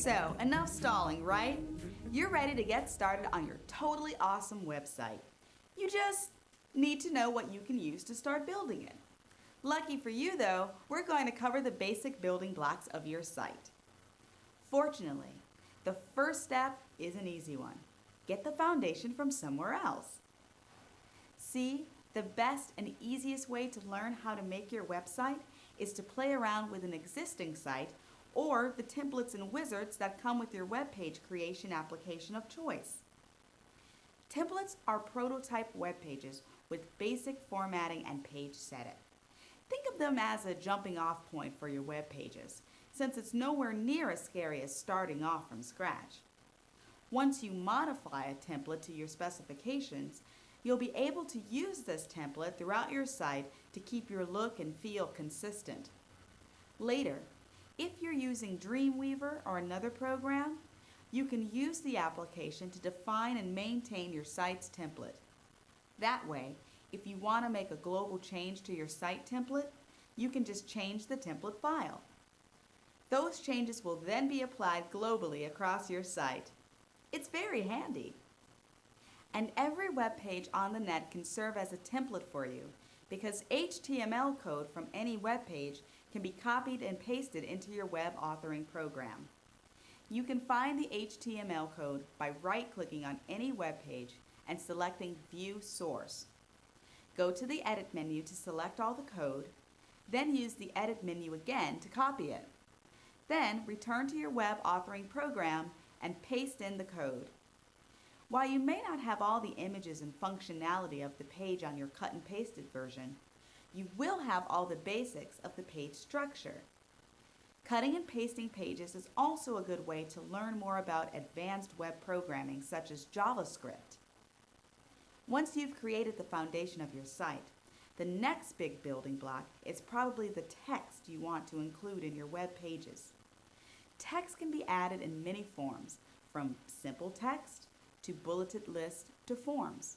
So, enough stalling, right? You're ready to get started on your totally awesome website. You just need to know what you can use to start building it. Lucky for you though, we're going to cover the basic building blocks of your site. Fortunately, the first step is an easy one. Get the foundation from somewhere else. See, the best and easiest way to learn how to make your website is to play around with an existing site or the templates and wizards that come with your web page creation application of choice. Templates are prototype web pages with basic formatting and page setup. Think of them as a jumping off point for your web pages, since it's nowhere near as scary as starting off from scratch. Once you modify a template to your specifications, you'll be able to use this template throughout your site to keep your look and feel consistent. Later, if you're using Dreamweaver or another program, you can use the application to define and maintain your site's template. That way, if you want to make a global change to your site template, you can just change the template file. Those changes will then be applied globally across your site. It's very handy. And every web page on the net can serve as a template for you because HTML code from any web page can be copied and pasted into your web authoring program. You can find the HTML code by right-clicking on any web page and selecting View Source. Go to the Edit menu to select all the code, then use the Edit menu again to copy it. Then return to your web authoring program and paste in the code. While you may not have all the images and functionality of the page on your cut and pasted version, you will have all the basics of the page structure. Cutting and pasting pages is also a good way to learn more about advanced web programming such as JavaScript. Once you've created the foundation of your site, the next big building block is probably the text you want to include in your web pages. Text can be added in many forms, from simple text to bulleted list to forms.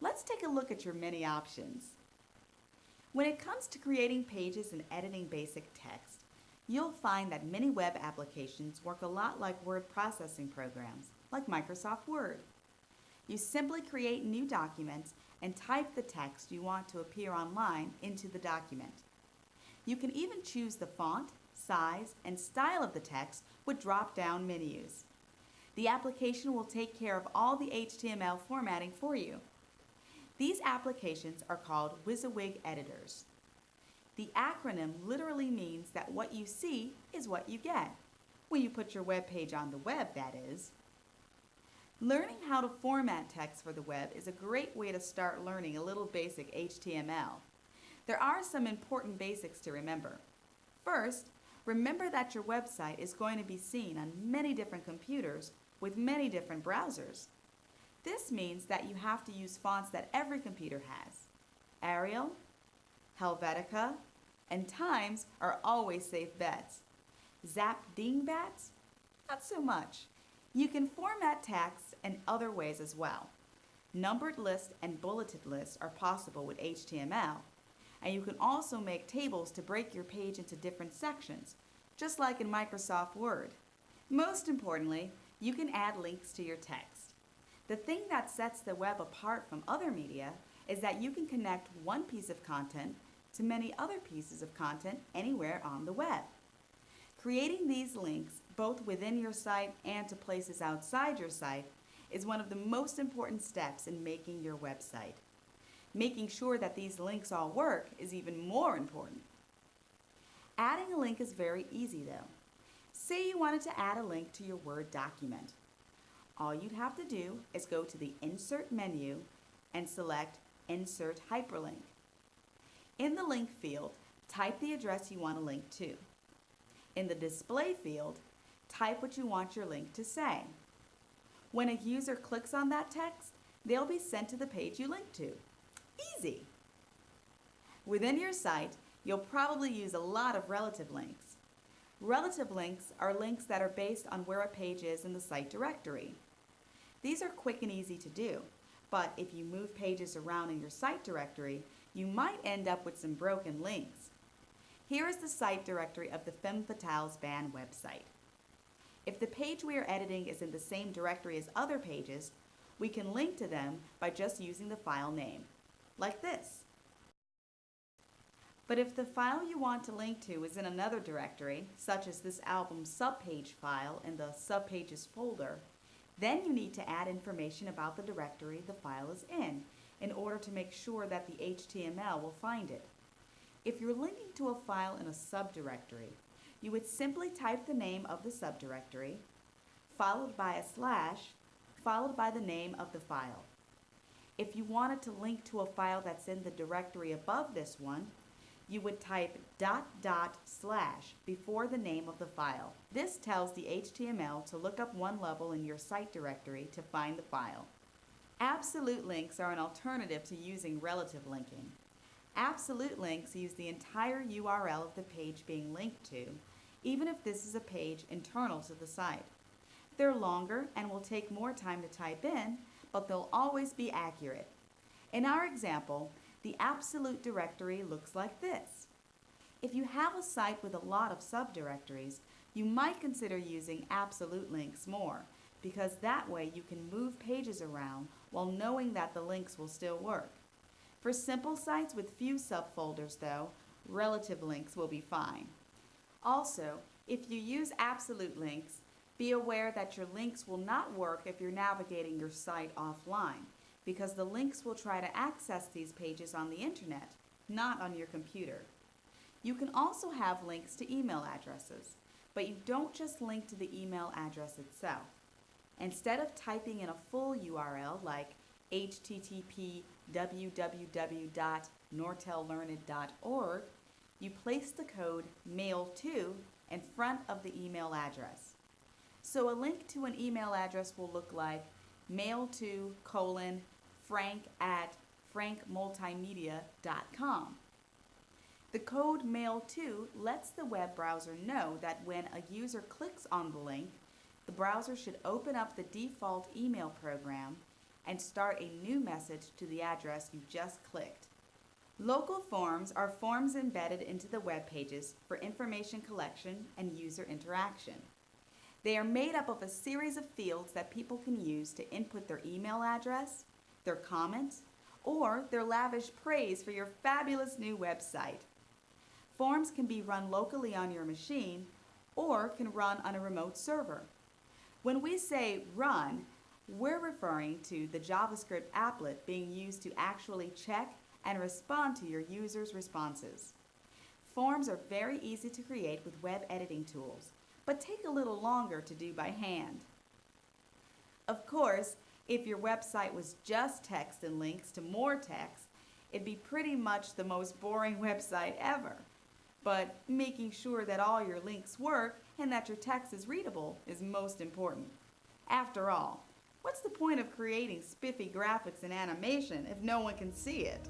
Let's take a look at your many options. When it comes to creating pages and editing basic text, you'll find that many web applications work a lot like word processing programs, like Microsoft Word. You simply create new documents and type the text you want to appear online into the document. You can even choose the font, size, and style of the text with drop-down menus. The application will take care of all the HTML formatting for you. These applications are called WYSIWYG editors. The acronym literally means that what you see is what you get, when you put your web page on the web, that is. Learning how to format text for the web is a great way to start learning a little basic HTML. There are some important basics to remember. First, remember that your website is going to be seen on many different computers with many different browsers. This means that you have to use fonts that every computer has. Arial, Helvetica, and Times are always safe bets. Zap Dingbats? Not so much. You can format text in other ways as well. Numbered lists and bulleted lists are possible with HTML, and you can also make tables to break your page into different sections, just like in Microsoft Word. Most importantly, you can add links to your text. The thing that sets the web apart from other media is that you can connect one piece of content to many other pieces of content anywhere on the web. Creating these links, both within your site and to places outside your site, is one of the most important steps in making your website. Making sure that these links all work is even more important. Adding a link is very easy though. Say you wanted to add a link to your Word document. All you'd have to do is go to the Insert menu and select Insert Hyperlink. In the link field, type the address you want to link to. In the Display field, type what you want your link to say. When a user clicks on that text, they'll be sent to the page you linked to. Easy! Within your site, you'll probably use a lot of relative links. Relative links are links that are based on where a page is in the site directory. These are quick and easy to do, but if you move pages around in your site directory, you might end up with some broken links. Here is the site directory of the Femme Fatale's band website. If the page we are editing is in the same directory as other pages, we can link to them by just using the file name, like this. But if the file you want to link to is in another directory, such as this album subpage file in the subpages folder, then you need to add information about the directory the file is in order to make sure that the HTML will find it. If you're linking to a file in a subdirectory, you would simply type the name of the subdirectory, followed by a slash, followed by the name of the file. If you wanted to link to a file that's in the directory above this one, you would type ... before the name of the file. This tells the HTML to look up one level in your site directory to find the file. Absolute links are an alternative to using relative linking. Absolute links use the entire URL of the page being linked to, even if this is a page internal to the site. They're longer and will take more time to type in, but they'll always be accurate. In our example, the absolute directory looks like this. If you have a site with a lot of subdirectories, you might consider using absolute links more, because that way you can move pages around while knowing that the links will still work. For simple sites with few subfolders, though, relative links will be fine. Also, if you use absolute links, be aware that your links will not work if you're navigating your site offline, because the links will try to access these pages on the internet, not on your computer. You can also have links to email addresses, but you don't just link to the email address itself. Instead of typing in a full URL like http www.nortellearnit.org, you place the code mail-to in front of the email address. So a link to an email address will look like mail-to:frank@frankmultimedia.com. The code mail-to lets the web browser know that when a user clicks on the link, the browser should open up the default email program and start a new message to the address you just clicked. Local forms are forms embedded into the web pages for information collection and user interaction. They are made up of a series of fields that people can use to input their email address, their comments, or their lavish praise for your fabulous new website. Forms can be run locally on your machine or can run on a remote server. When we say run, we're referring to the JavaScript applet being used to actually check and respond to your users' responses. Forms are very easy to create with web editing tools, but take a little longer to do by hand. Of course, if your website was just text and links to more text, it'd be pretty much the most boring website ever. But making sure that all your links work and that your text is readable is most important. After all, what's the point of creating spiffy graphics and animation if no one can see it?